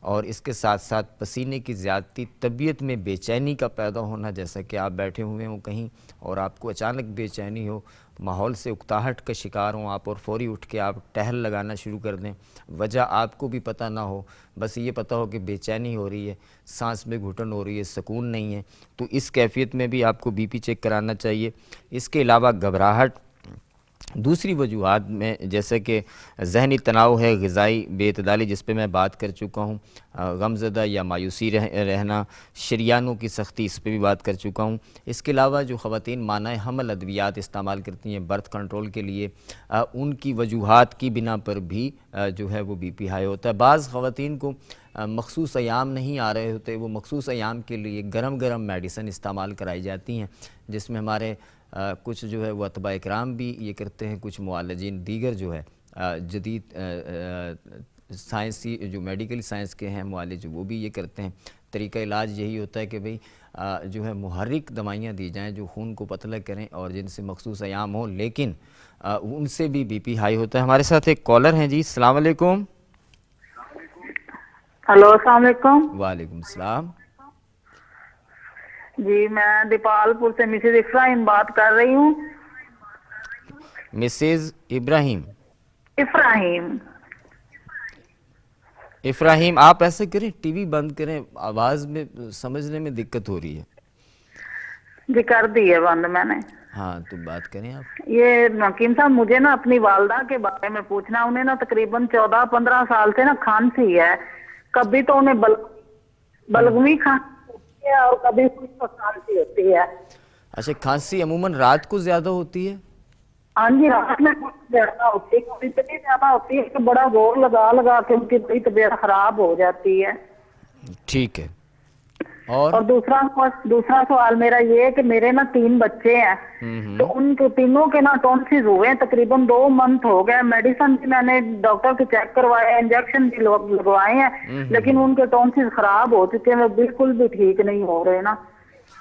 اور اس کے ساتھ ساتھ پسینے کی زیادتی، طبیعت میں بے چینی کا پیدا ہونا، جیسا کہ آپ بیٹھے ہوئے ہوں کہیں اور آپ کو اچانک بے چینی ہو، ماحول سے اکتاہٹ کا شکار ہوں آپ، اور فوری اٹھ کے آپ ٹہل لگانا شروع کر دیں، وجہ آپ کو بھی پتہ نہ ہو، بس یہ پتہ ہو کہ بے چینی ہو رہی ہے، سانس میں گھٹن ہو رہی ہے، سکون نہیں ہے، تو اس کیفیت میں بھی آپ کو بی پی چیک کرانا چاہیے۔ اس کے علاوہ گھبراہٹ، دوسری وجوہات میں جیسے کہ ذہنی تناؤ ہے، غذائی بے اعتدالی جس پہ میں بات کر چکا ہوں، غمزدہ یا مایوسی رہنا، شریانوں کی سختی اس پہ بھی بات کر چکا ہوں۔ اس کے علاوہ جو خواتین مانع حمل ادویات استعمال کرتی ہیں برتھ کنٹرول کے لیے، ان کی وجوہات کی بنا پر بھی جو ہے وہ بی پی ہائی ہوتا ہے۔ بعض خواتین کو مخصوص ایام نہیں آ رہے ہوتے، وہ مخصوص ایام کے لیے گرم گرم میڈیسن استعمال کرائی جاتی ہیں، جس میں ہمارے کچھ جو ہے وہ اتباع اکرام بھی یہ کرتے ہیں، کچھ معالجین دیگر جو ہے جدید سائنسی جو میڈیکل سائنس کے ہیں معالج وہ بھی یہ کرتے ہیں۔ طریقہ علاج یہی ہوتا ہے کہ بھئی جو ہے محرک دوائیاں دی جائیں جو خون کو پتلا کریں اور جن سے مخصوص ایام ہوں، لیکن ان سے بھی بی پی ہائی ہوتا ہے۔ ہمارے ساتھ ایک کالر ہیں جی، السلام علیکم۔ ہلو، السلام علیکم۔ وعلیکم السلام جی، میں دیپال پور سے مسز افراہیم بات کر رہی ہوں۔ مسز ابراہیم؟ افراہیم آپ ایسے کریں، ٹی وی بند کریں، آواز میں سمجھنے میں دقت ہو رہی ہے۔ جی کر دی ہے بند میں نے۔ ہاں تو بات کریں آپ۔ یہ حکیم صاحب مجھے نا اپنی والدہ کے بارے میں پوچھنا، انہیں نا تقریباً 14-15 سال سے نا کھانسی ہے، کبھی تو انہیں بلغمی کھانسی ہوتی ہے اور کبھی کھانسی ہوتی ہے۔ اچھا، کھانسی عموماً رات کو زیادہ ہوتی ہے؟ ہاں جی، رات میں کچھ زیادہ ہوتی ہے، کبھی اتنی زیادہ ہوتی ہے کہ بڑا زور لگا لگا کے ان کی بڑی طبیعت خراب ہو جاتی ہے۔ ٹھیک ہے، اور دوسرا سوال میرا یہ ہے کہ میرے نا 3 بچے ہیں، تو ان کے تینوں کے نا ٹونسز ہوئے ہیں، تقریباً 2 منتھ ہو گئے، میڈیسن بھی میں نے ڈاکٹر کے چیک کروائے، انجیکشن بھی لگوائے ہیں، لیکن ان کے ٹونسز خراب ہو چکے ہیں، وہ بالکل بھی ٹھیک نہیں ہو رہے نا۔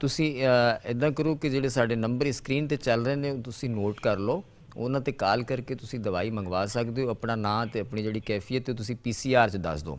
ਤੁਸੀਂ ਇਦਾਂ ਕਰੋ ਕਿ ਜਿਹੜੇ ਸਾਡੇ ਨੰਬਰ ਸਕਰੀਨ ਤੇ ਚੱਲ ਰਹੇ ਨੇ ਉਹ ਤੁਸੀਂ ਨੋਟ ਕਰ ਲਓ, ਉਹਨਾਂ ਤੇ ਕਾਲ ਕਰਕੇ ਤੁਸੀਂ ਦਵਾਈ ਮੰਗਵਾ ਸਕਦੇ ਹੋ। ਆਪਣਾ ਨਾਂ ਤੇ ਆਪਣੀ ਜਿਹੜੀ ਕੈਫੀਅਤ ਹੈ ਤੁਸੀਂ PCR 'ਚ ਦੱਸ ਦਿਓ।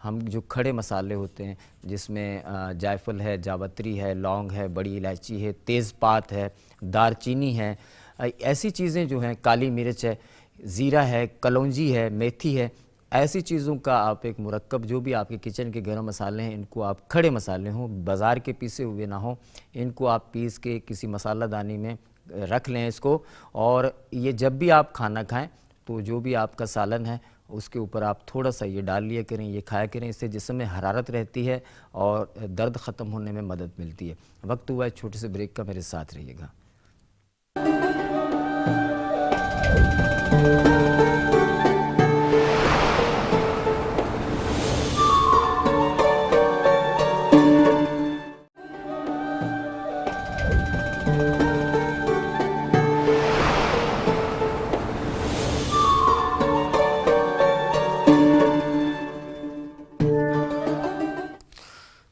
ہم جو کھڑے مسالے ہوتے ہیں جس میں جائفل ہے، جاوتری ہے، لونگ ہے، بڑی الائچی ہے، تیز پات ہے، دار چینی ہے، ایسی چیزیں جو ہیں، کالی مرچ ہے، زیرہ ہے، کلونجی ہے، میتھی ہے، ایسی چیزوں کا آپ ایک مرکب، جو بھی آپ کے کچن کے گرم مسالے ہیں، ان کو آپ کھڑے مسالے ہوں، بازار کے پیسے ہوئے نہ ہوں، ان کو آپ پیس کے کسی مسالہ دانی میں رکھ لیں اس کو، اور یہ جب بھی آپ کھانا کھائیں تو جو بھی آپ کا سالن ہے اس کے اوپر آپ تھوڑا سا یہ ڈال لیا کریں، یہ کھایا کریں، اس سے جسم میں حرارت رہتی ہے اور درد ختم ہونے میں مدد ملتی ہے۔ وقت ہوا ہے چھوٹے سے بریک کا، میرے ساتھ رہیے گا۔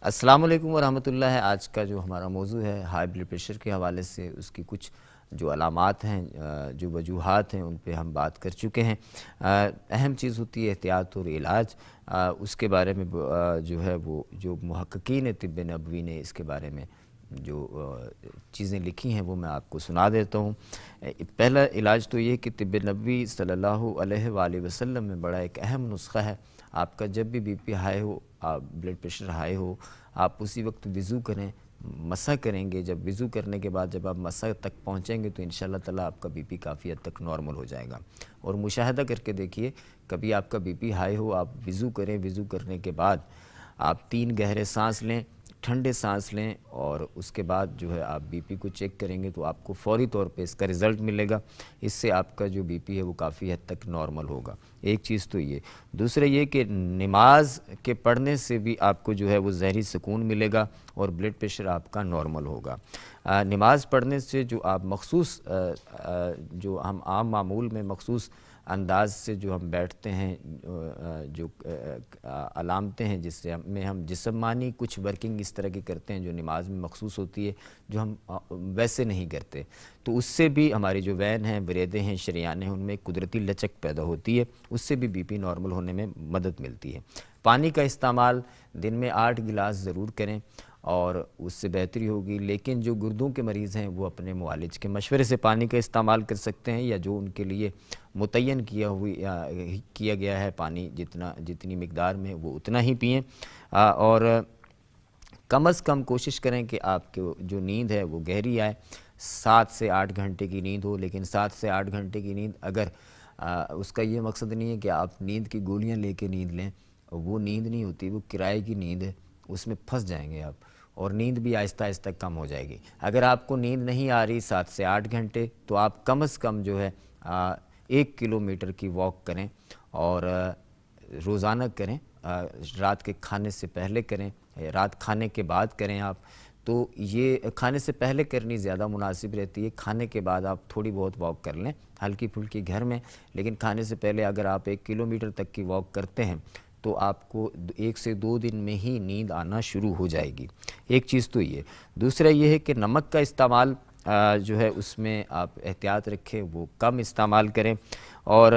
السلام علیکم ورحمۃ اللہ۔ آج کا جو ہمارا موضوع ہے ہائی بلڈ پریشر کے حوالے سے، اس کی کچھ جو علامات ہیں، جو وجوہات ہیں، ان پہ ہم بات کر چکے ہیں۔ اہم چیز ہوتی ہے احتیاط اور علاج، اس کے بارے میں جو ہے وہ جو محققین طب نبوی نے اس کے بارے میں جو چیزیں لکھی ہیں وہ میں آپ کو سنا دیتا ہوں۔ پہلا علاج تو یہ کہ طب نبوی صلی اللہ علیہ وآلہ وسلم میں بڑا ایک اہم نسخہ ہے۔ آپ کا جب بھی بی پی ہائی ہو، آپ بلڈ پریشر ہائی ہو، آپ اسی وقت وضو کریں، مسح کریں گے۔ جب وضو کرنے کے بعد جب آپ مسح تک پہنچیں گے تو انشاءاللہ تعالیٰ آپ کا بی پی کافی حد تک نارمل ہو جائے گا۔ اور مشاہدہ کر کے دیکھیے، کبھی آپ کا بی پی ہائی ہو، آپ وضو کریں، وضو کرنے کے بعد آپ 3 گہرے سانس لیں، ٹھنڈے سانس لیں، اور اس کے بعد جو ہے آپ بی پی کو چیک کریں گے تو آپ کو فوری طور پہ اس کا رزلٹ ملے گا۔ اس سے آپ کا جو بی پی ہے وہ کافی حد تک نارمل ہوگا۔ ایک چیز تو یہ۔ دوسرا یہ کہ نماز کے پڑھنے سے بھی آپ کو جو ہے وہ ذہنی سکون ملے گا اور بلڈ پریشر آپ کا نارمل ہوگا۔ نماز پڑھنے سے جو آپ مخصوص جو ہم عام معمول میں مخصوص انداز سے جو ہم بیٹھتے ہیں، جو علامتیں ہیں جس سے ہم جسمانی کچھ ورکنگ اس طرح کی کرتے ہیں جو نماز میں مخصوص ہوتی ہے، جو ہم ویسے نہیں کرتے، تو اس سے بھی ہماری جو وین ہیں، بریدیں ہیں، شریانیں ہیں، ان میں قدرتی لچک پیدا ہوتی ہے، اس سے بھی بی پی نارمل ہونے میں مدد ملتی ہے۔ پانی کا استعمال دن میں 8 گلاس ضرور کریں اور اس سے بہتری ہوگی۔ لیکن جو گردوں کے مریض ہیں وہ اپنے معالج کے مشورے سے پانی کا استعمال کر سکتے ہیں، یا جو ان کے لیے متعین کیا گیا ہے پانی جتنی مقدار میں وہ اتنا ہی پئیں، اور کم از کم کوشش کریں کہ آپ کی جو نیند ہے وہ گہری آئے۔ 7 سے 8 گھنٹے کی نیند ہو، لیکن 7 سے 8 گھنٹے کی نیند اگر اس کا یہ مقصد نہیں ہے کہ آپ نیند کی گولیاں لے کے نیند لیں، وہ نیند نہیں ہوتی، وہ کرائے کی نیند ہے، اس میں پھنس جائیں گے آپ، اور نیند بھی آہستہ آہستہ کم ہو جائے گی۔ اگر آپ کو نیند نہیں آ رہی 7 سے 8 گھنٹے تو آپ کم از کم جو ہے 1 کلومیٹر کی واک کریں، اور روزانہ کریں، رات کے کھانے سے پہلے کریں، رات کھانے کے بعد کریں آپ۔ تو یہ کھانے سے پہلے کرنی زیادہ مناسب رہتی ہے، کھانے کے بعد آپ تھوڑی بہت واک کر لیں ہلکی پھلکی گھر میں، لیکن کھانے سے پہلے اگر آپ 1 کلومیٹر تک کی واک کرتے ہیں تو آپ کو 1 سے 2 دن میں ہی نیند آنا شروع ہو جائے گی۔ ایک چیز تو یہ۔ دوسرا یہ ہے کہ نمک کا استعمال جو ہے اس میں آپ احتیاط رکھیں، وہ کم استعمال کریں، اور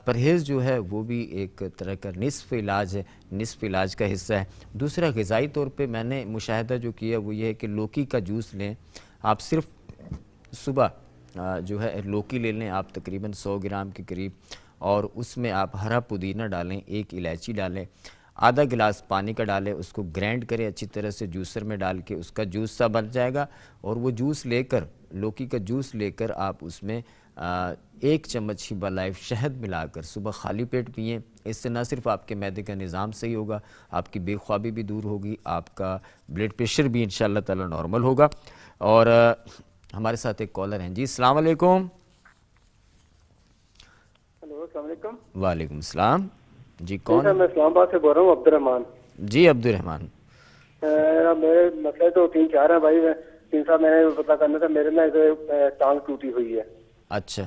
پرہیز جو ہے وہ بھی ایک طرح کا نصف علاج ہے، نصف علاج کا حصہ ہے۔ دوسرا غذائی طور پہ میں نے مشاہدہ جو کیا وہ یہ ہے کہ لوکی کا جوس لیں۔ آپ صرف صبح جو ہے لوکی لے لیں آپ تقریباً 100 گرام کے قریب، اور اس میں آپ ہرا پودینہ ڈالیں، 1 الائچی ڈالیں، آدھا گلاس پانی کا ڈالیں، اس کو گرینڈ کریں اچھی طرح سے، جوسر میں ڈال کے اس کا جوس سا بن جائے گا، اور وہ جوس لے کر، لوکی کا جوس لے کر آپ اس میں 1 چمچ ہی لائف شہد ملا کر صبح خالی پیٹ پئیں۔ اس سے نہ صرف آپ کے معدے کا نظام صحیح ہوگا، آپ کی بے خوابی بھی دور ہوگی، آپ کا بلڈ پریشر بھی انشاءاللہ تعالی نارمل ہوگا۔ اور ہمارے ساتھ ایک کالر ہیں۔ جی السلام علیکم۔ ہلو السلام علیکم۔ وعلیکم السلام۔ جی کون؟ میں اسلام آباد سے بول رہا ہوں، عبد الرحمان۔ جی عبد الرحمان۔ میرے مسئلے تو 3-4 ہیں بھائی۔ 3 سال میں نے پتا کرنا تھا، میرے نا ٹانگ ٹوٹی ہوئی ہے۔ اچھا۔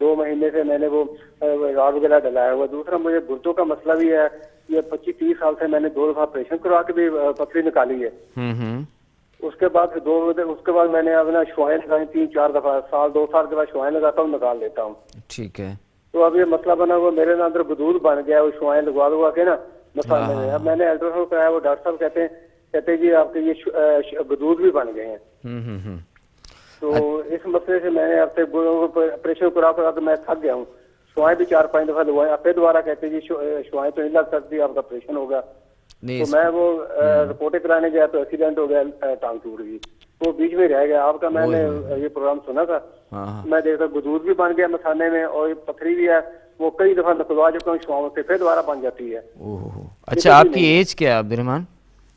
2 مہینے سے میں نے وہ راڈ وغیرہ ڈلایا ہوا۔ دوسرا مجھے گردوں کا مسئلہ بھی ہے، یہ 25-30 سال سے میں نے 2 دفعہ آپریشن کروا کے بھی پتھری نکالی ہے۔ اس کے بعد میں نے اپنا شوائیں لگائی 3-4 دفعہ، 2 سال کے بعد شوائیں لگاتا ہوں، نکال لیتا ہوں۔ ٹھیک ہے۔ تو اب یہ مسئلہ بنا ہوا، میرے نا اندر بدود بن گیا، وہ شوائیں لگوا کے نا مثانے میں. اب میں نے الٹرا ساؤنڈ کرایا, وہ ڈاکٹر صاحب کہتے ہیں جی آپ کے یہ غدود بھی بن گئے ہیں. تو اس مسئلے سے میں نے اب سے آپریشن کرا تو میں تھک گیا ہوں. شوائیں بھی 4-5 دفعہ لگوائیں, اب پھر دوبارہ کہتے ہیں جی شوائیں تو نہیں لگ سکتی, آپ کا آپریشن ہوگا. تو میں وہ رپورٹیں کرانے گیا تو ایکسیڈنٹ ہو گیا, ٹانگ ٹوٹ گئی, وہ بیچ میں رہ گیا. آپ کا میں نے یہ پروگرام سنا تھا, میں دیکھتا غدود بھی بن گیا مثانے میں, اور پتھری بھی ہے, وہ کئی دفعہ نکلوا چکا ہوں شوائوں سے, پھر دوبارہ بن جاتی ہے. اچھا, آپ کی ایج کیا ہے عبد الرحمن؟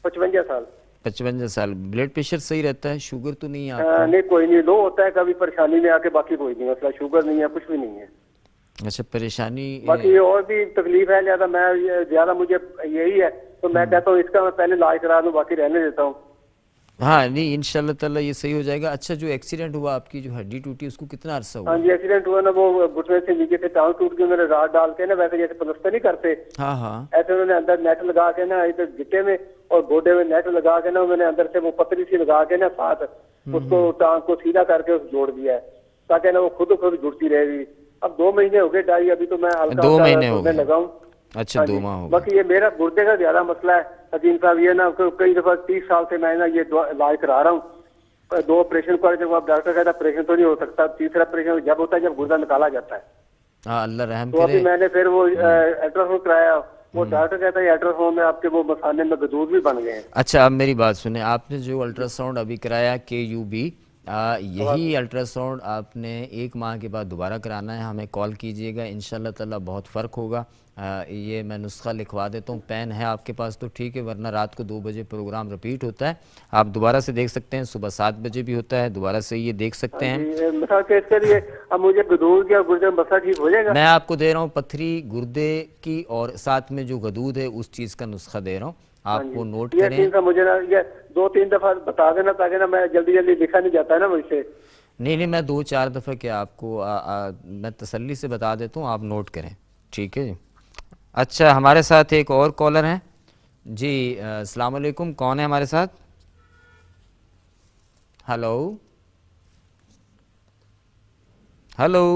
55 سال. 55 سال. بلڈ پریشر صحیح رہتا ہے؟ شوگر تو نہیں ہے؟ نہیں, کوئی نہیں, لو ہوتا ہے کبھی پریشانی میں آ کے, باقی کوئی نہیں مسئلہ, شوگر نہیں ہے, کچھ بھی نہیں ہے. اچھا, پریشانی باقی اور بھی تکلیف ہے زیادہ, میں زیادہ مجھے یہی ہے, تو میں کہتا ہوں اس کا میں پہلے علاج کرا دوں, باقی رہنے دیتا ہوں. ہاں نہیں, انشاءاللہ تعالیٰ یہ صحیح ہو جائے گا. اچھا, جو ایکسیڈنٹ ہوا آپ کی, جو ہڈی ٹوٹی, اس کو کتنا عرصہ ہوا؟ ہاں جی, ایکسیڈنٹ ہوا نا, وہ گھٹنے سے نیچے سے ٹانگ ٹوٹ کے انہوں نے راڈ ڈال کے نا, ویسے جیسے پلسٹر نہیں کرتے ایسے انہوں نے اندر نیٹ لگا کے نا, ادھر گٹے میں اور گوڈے میں نیٹ لگا کے نا, انہوں نے اندر سے وہ پتلی سی لگا کے نا ساتھ اس کو ٹانگ کو سیدھا کر کے جوڑ دیا ہے, تاکہ نا وہ خود جڑتی رہے گی. اب 2 مہینے ہو گئے ڈائی, ابھی تو میں ہلکا 2 مہینے ہو گئے لگاؤں. اچھا, 2 ماہ ہو گئے. باقی یہ میرا گردے کا زیادہ مسئلہ ہے عظیم صاحب, یہ نا کئی دفعہ 30 سال سے میں نا یہ علاج کرا رہا ہوں. 2 آپریشن کرے, جب آپ ڈاکٹر کہتا ہے آپریشن تو نہیں ہو سکتا, تیسرا آپریشن جب ہوتا ہے جب گردہ نکالا جاتا ہے. ہاں, اللہ رحم تو کرے. ابھی میں نے پھر وہ الٹرا ساؤنڈ کرایا, وہ ڈاکٹر کہتا ہے الٹرا ساؤنڈ میں آپ کے وہ مثانے میں غدود بھی بن گئے ہیں. اچھا, اب میری بات سنیں, آپ نے جو الٹرا ساؤنڈ ابھی کرایا KUB, یہی الٹرا ساؤنڈ آپ نے 1 ماہ کے بعد دوبارہ کرانا ہے. ہمیں کال کیجئے گا, انشاءاللہ تعالیٰ بہت فرق ہوگا. یہ میں نسخہ لکھوا دیتا ہوں, پین ہے آپ کے پاس تو ٹھیک ہے, ورنہ رات کو 2 بجے پروگرام رپیٹ ہوتا ہے, آپ دوبارہ سے دیکھ سکتے ہیں. صبح 7 بجے بھی ہوتا ہے, دوبارہ سے یہ دیکھ سکتے ہیں. مثال کے اس کے لیے اب مجھے غدود یا گردے میں مسئلہ ٹھیک ہو جائے گا؟ میں آپ کو دے رہا ہوں پتھری, گردے کی, اور ساتھ میں جو غدود ہے اس چیز کا نسخہ دے رہا ہوں, آپ وہ نوٹ کریں. یہ مجھے نا یہ 2-3 دفعہ بتا دینا, تاکہ نا میں جلدی لکھا نہیں جاتا ہے نا مجھ سے. نہیں, میں 2-4 دفعہ کیا آپ کو میں تسلی سے بتا دیتا ہوں, آپ نوٹ کریں, ٹھیک ہے جی. اچھا, ہمارے ساتھ ایک اور کالر ہیں جی. السلام علیکم, کون ہے ہمارے ساتھ؟ Hello hello.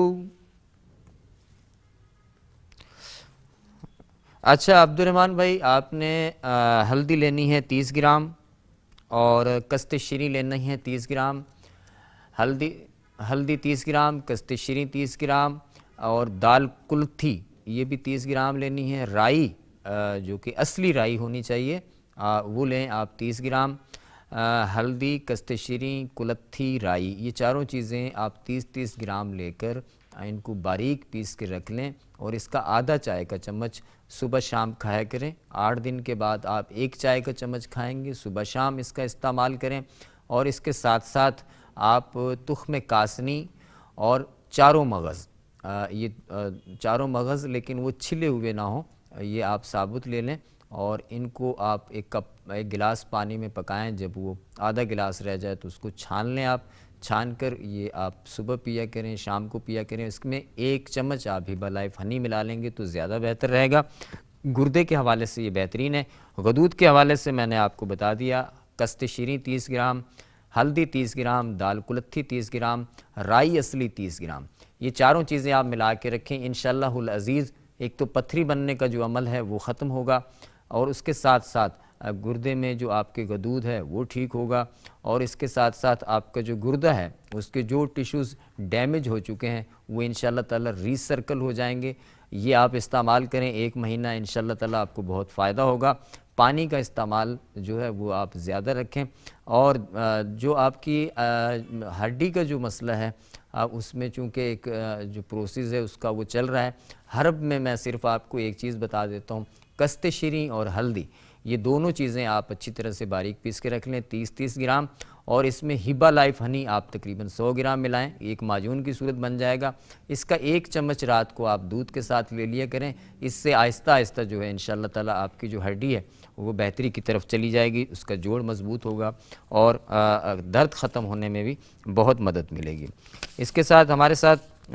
اچھا عبد الرحمن بھائی, آپ نے ہلدی لینی ہے 30 گرام, اور کست شیریں لینی ہے 30 گرام. ہلدی 30 گرام, کست شیریں 30 گرام, اور دال کلتھی یہ بھی 30 گرام لینی ہے. رائی جو کہ اصلی رائی ہونی چاہیے وہ لیں آپ 30 گرام. ہلدی, کست شیریں, کلتھی, رائی, یہ چاروں چیزیں آپ 30 گرام لے کر ان کو باریک پیس کے رکھ لیں, اور اس کا آدھا چائے کا چمچ صبح شام کھایا کریں. 8 دن کے بعد آپ 1 چائے کا چمچ کھائیں گے, صبح شام اس کا استعمال کریں. اور اس کے ساتھ ساتھ آپ تخم کاسنی اور چاروں مغز, یہ چاروں مغز لیکن وہ چھلے ہوئے نہ ہوں, یہ آپ ثابت لے لیں, اور ان کو آپ 1 گلاس پانی میں پکائیں. جب وہ آدھا گلاس رہ جائے تو اس کو چھان لیں, آپ چھان کر یہ آپ صبح پیا کریں, شام کو پیا کریں. اس میں 1 چمچ آپ ہیبا لائف ہنی ملا لیں گے تو زیادہ بہتر رہے گا. گردے کے حوالے سے یہ بہترین ہے. غدود کے حوالے سے میں نے آپ کو بتا دیا, کست شیریں 30 گرام, ہلدی 30 گرام, دال کلتھی 30 گرام, رائی اصلی 30 گرام. یہ چاروں چیزیں آپ ملا کے رکھیں, انشاءاللہ العزیز ایک تو پتھری بننے کا جو عمل ہے وہ ختم ہوگا, اور اس کے ساتھ ساتھ گردے میں جو آپ کے غدود ہے وہ ٹھیک ہوگا, اور اس کے ساتھ ساتھ آپ کا جو گردہ ہے اس کے جو ٹیشوز ڈیمیج ہو چکے ہیں وہ انشاءاللہ تعالی ری سرکل ہو جائیں گے. یہ آپ استعمال کریں 1 مہینہ, انشاءاللہ تعالی آپ کو بہت فائدہ ہوگا. پانی کا استعمال جو ہے وہ آپ زیادہ رکھیں, اور جو آپ کی ہڈی کا جو مسئلہ ہے اس میں چونکہ ایک جو پروسیس ہے اس کا وہ چل رہا ہے. ہرب میں صرف آپ کو ایک چیز بتا دیتا ہوں, کست شیریں اور ہلدی یہ دونوں چیزیں آپ اچھی طرح سے باریک پیس کے رکھ لیں 30 گرام, اور اس میں ہیبا لائف ہنی آپ تقریباً 100 گرام ملائیں, ایک معجون کی صورت بن جائے گا. اس کا 1 چمچ رات کو آپ دودھ کے ساتھ لے لیا کریں. اس سے آہستہ آہستہ جو ہے انشاءاللہ تعالی آپ کی جو ہڈی ہے وہ بہتری کی طرف چلی جائے گی, اس کا جوڑ مضبوط ہوگا, اور درد ختم ہونے میں بھی بہت مدد ملے گی. اس کے ساتھ ہمارے ساتھ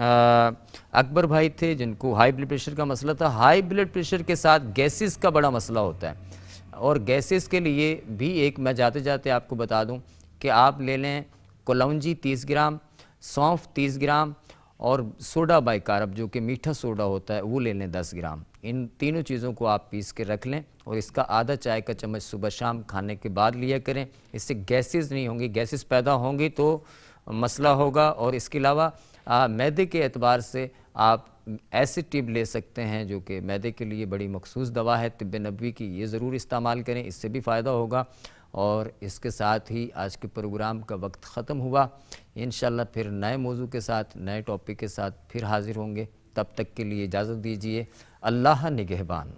اکبر بھائی تھے جن کو ہائی بلڈ پریشر کا مسئلہ تھا. ہائی بلڈ پریشر کے ساتھ گیسز کا بڑا مسئلہ ہوتا ہے, اور گیسز کے لیے بھی ایک میں جاتے جاتے آپ کو بتا دوں کہ آپ لے لیں کلونجی 30 گرام, سونف 30 گرام, اور سوڈا بائیکارب جو کہ میٹھا سوڈا ہوتا ہے وہ لے لیں 10 گرام۔ ان تینوں چیزوں کو آپ پیس کے رکھ لیں اور اس کا آدھا چائے کا چمچ صبح شام کھانے کے بعد لیا کریں۔ اس سے گیسز نہیں ہوں گی، گیسز پیدا ہوں گی تو مسئلہ ہوگا۔ اور اس کے علاوہ معدے کے اعتبار سے آپ ایسڈ ٹیب لے سکتے ہیں جو کہ معدے کے لیے بڑی مخصوص دوا ہے طب نبوی کی، یہ ضرور استعمال کریں، اس سے بھی فائدہ ہوگا۔ اور اس کے ساتھ ہی آج کے پروگرام کا وقت ختم ہوا۔ انشاءاللہ پھر نئے موضوع کے ساتھ، نئے ٹاپک کے ساتھ پھر حاضر ہوں گے۔ تب تک کے لیے اجازت دیجیے۔ اللہ نگہبان۔